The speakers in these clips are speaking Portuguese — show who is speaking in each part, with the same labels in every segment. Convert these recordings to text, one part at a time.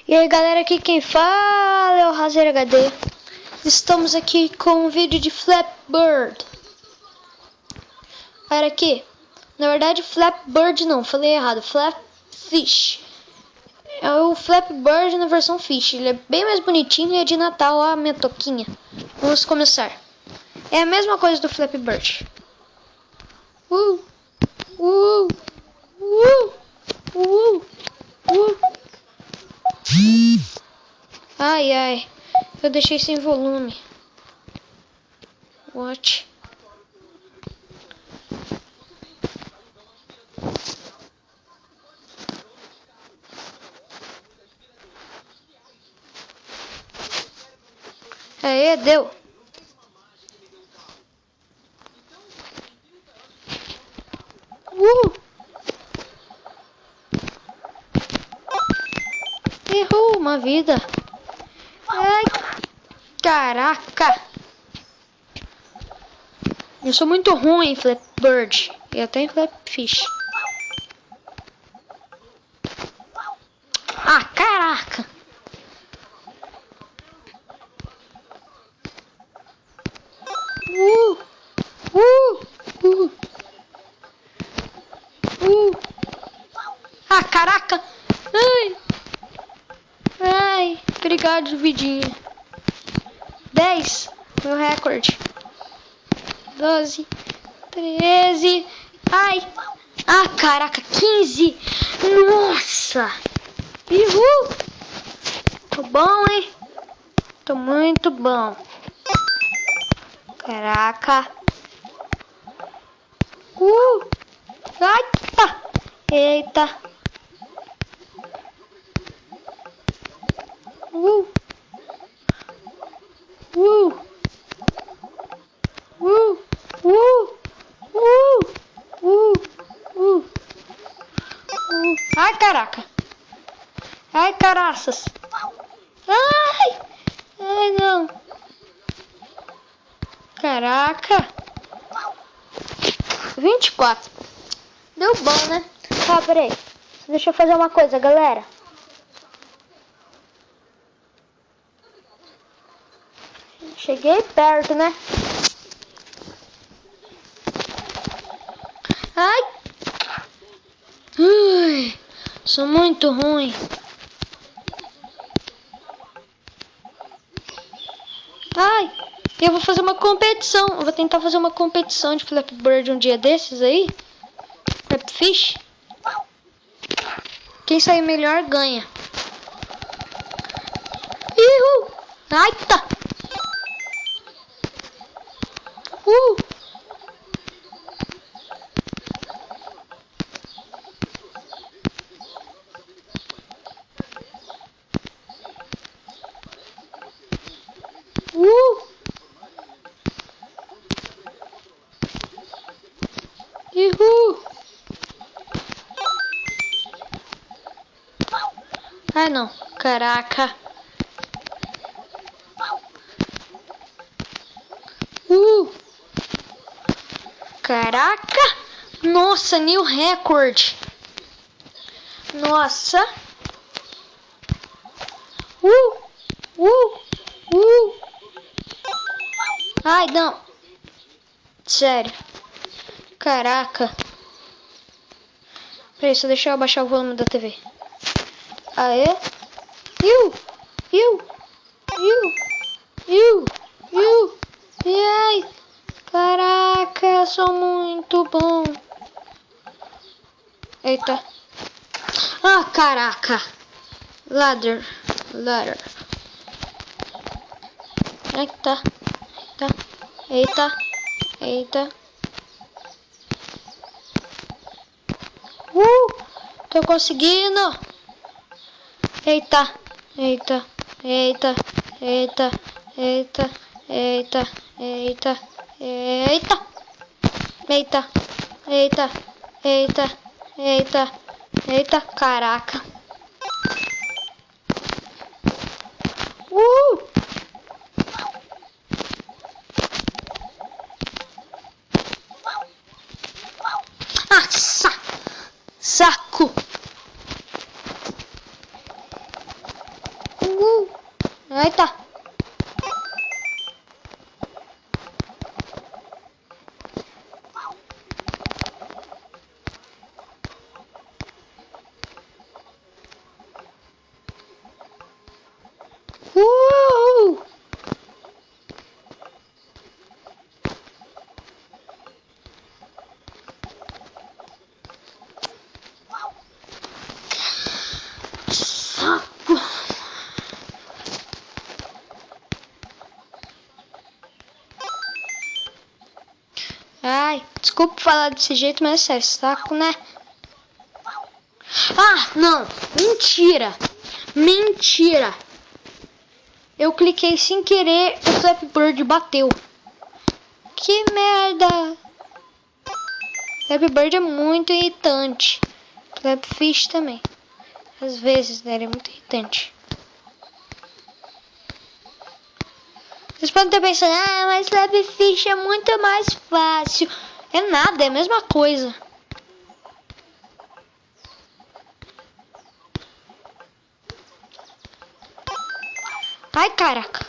Speaker 1: E aí galera, aqui quem fala é o Razer HD. Estamos aqui com um vídeo de Flappy Bird. Olha aqui. Na verdade Flappy Bird não, falei errado, Flappy Fish. É o Flappy Bird na versão Fish. Ele é bem mais bonitinho e é de Natal, ó a minha toquinha. Vamos começar. É a mesma coisa do Flappy Bird. Uh, uh, uh, uh, uh. Ai, ai. Eu deixei sem volume. What? Aê, deu. Errou uma vida. Ai, caraca. Eu sou muito ruim em Flappy Bird e até em Flappy Fish. Ah, caraca. Ah, caraca. Ai. Ai, obrigado, vidinha. 10, meu recorde. 12, 13. Ai. Ah, caraca, 15. Nossa. Uhul. Tô bom, hein? Tô muito bom. Caraca. Ai, tá. Eita. Uh. Ai, caraca. Ai, caraças. Ai. Ai, não. Caraca. 24. Deu bom, né? Ah, peraí. Deixa eu fazer uma coisa, galera. Cheguei perto, né? Ai. Ui, sou muito ruim. Ai, eu vou fazer uma competição. Eu vou tentar fazer uma competição de Flappy Bird um dia desses aí. Flappy Fish. Quem sair melhor ganha. Uhul. Ai, tá. Uhul. Ai, não. Caraca. Caraca. Nossa, new record. Nossa. Ai, não. Sério. Caraca. Peraí, só deixa eu abaixar o volume da TV. Aê. E ai. Caraca, eu sou muito bom. Eita. Ah, caraca. Ladder. Eita. Eita. Tô conseguindo. Eita. Caraca. Saco. Aí tá. Saco. Ai, desculpa falar desse jeito, mas é sério, saco, né? Ah, não! Mentira! Mentira! Eu cliquei sem querer, o Flappy Bird bateu. Que merda! Flappy Bird é muito irritante. Flappy Fish também. Às vezes, né? Ele é muito irritante. Vocês podem estar pensando, ah, mas Flappy Fish é muito mais fácil. É nada, é a mesma coisa. Ai, caraca.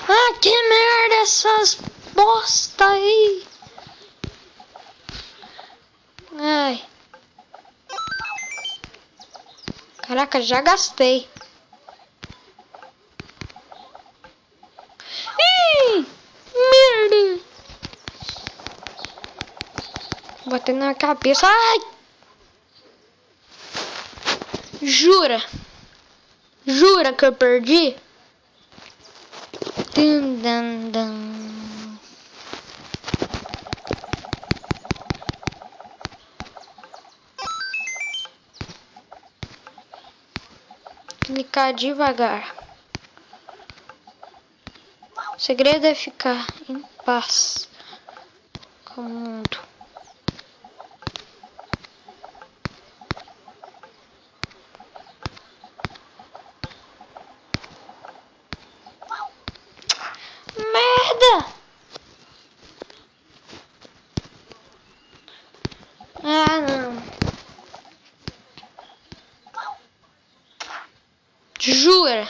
Speaker 1: Ah, que merda essas bosta aí. Ai. Caraca, já gastei. Ih, merda. Batendo na cabeça. Ai. Jura? Jura que eu perdi? Dun, dun, dun. Clicar devagar. O segredo é ficar em paz com o mundo. Merda! Ah, não. Jura?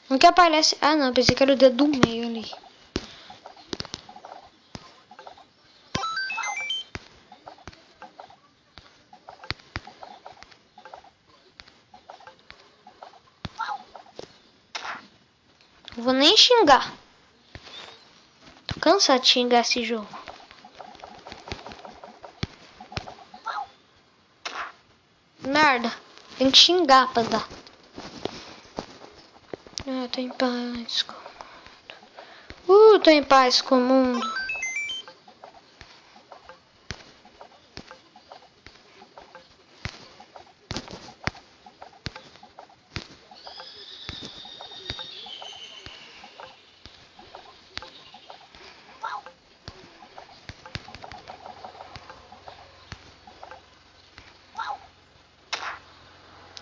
Speaker 1: O que aparece? Ah, não. Pensei que era o dedo do meio ali. Não vou nem xingar. Tô cansado de xingar esse jogo. Merda. Tem que xingar pra dar. Ah, tô em paz com o mundo. Tô em paz com o mundo.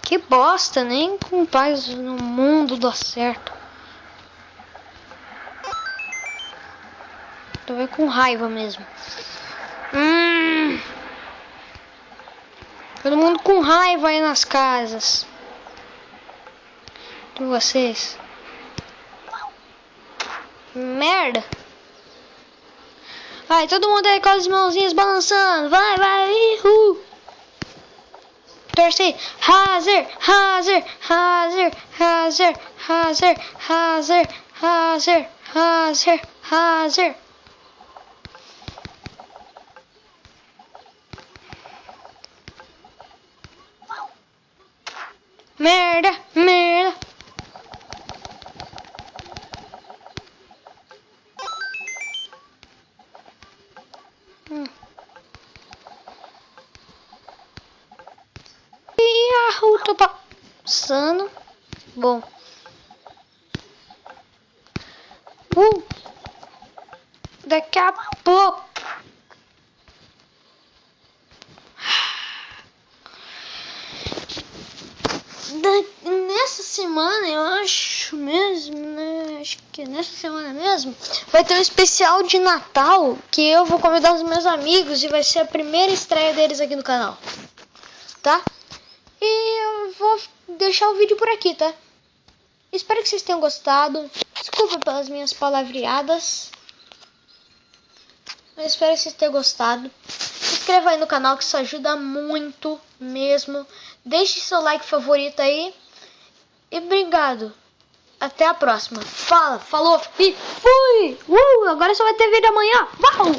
Speaker 1: Que bosta, nem com paz no mundo dá certo. Tô vendo com raiva mesmo. Todo mundo com raiva aí nas casas. De vocês. Merda. Vai, todo mundo aí com as mãozinhas balançando. Vai, vai, ihu. Torce. Hazer, Hazer, Hazer, Hazer, Hazer, Hazer, Hazer, Hazer, Hazer. Merda, merda. Yahoo, tô passando. Bom. Daqui a pouco. Nessa semana eu acho mesmo, né? Acho que que nessa semana mesmo vai ter um especial de Natal que eu vou convidar os meus amigos e vai ser a primeira estreia deles aqui no canal, tá? E eu vou deixar o vídeo por aqui, tá? Espero que vocês tenham gostado. Desculpa pelas minhas palavreadas, mas espero que vocês tenham gostado. Se inscreva aí no canal que isso ajuda muito mesmo. Deixe seu like favorito aí. E obrigado. Até a próxima. Falou e fui! Agora só vai ter vídeo amanhã. Uau!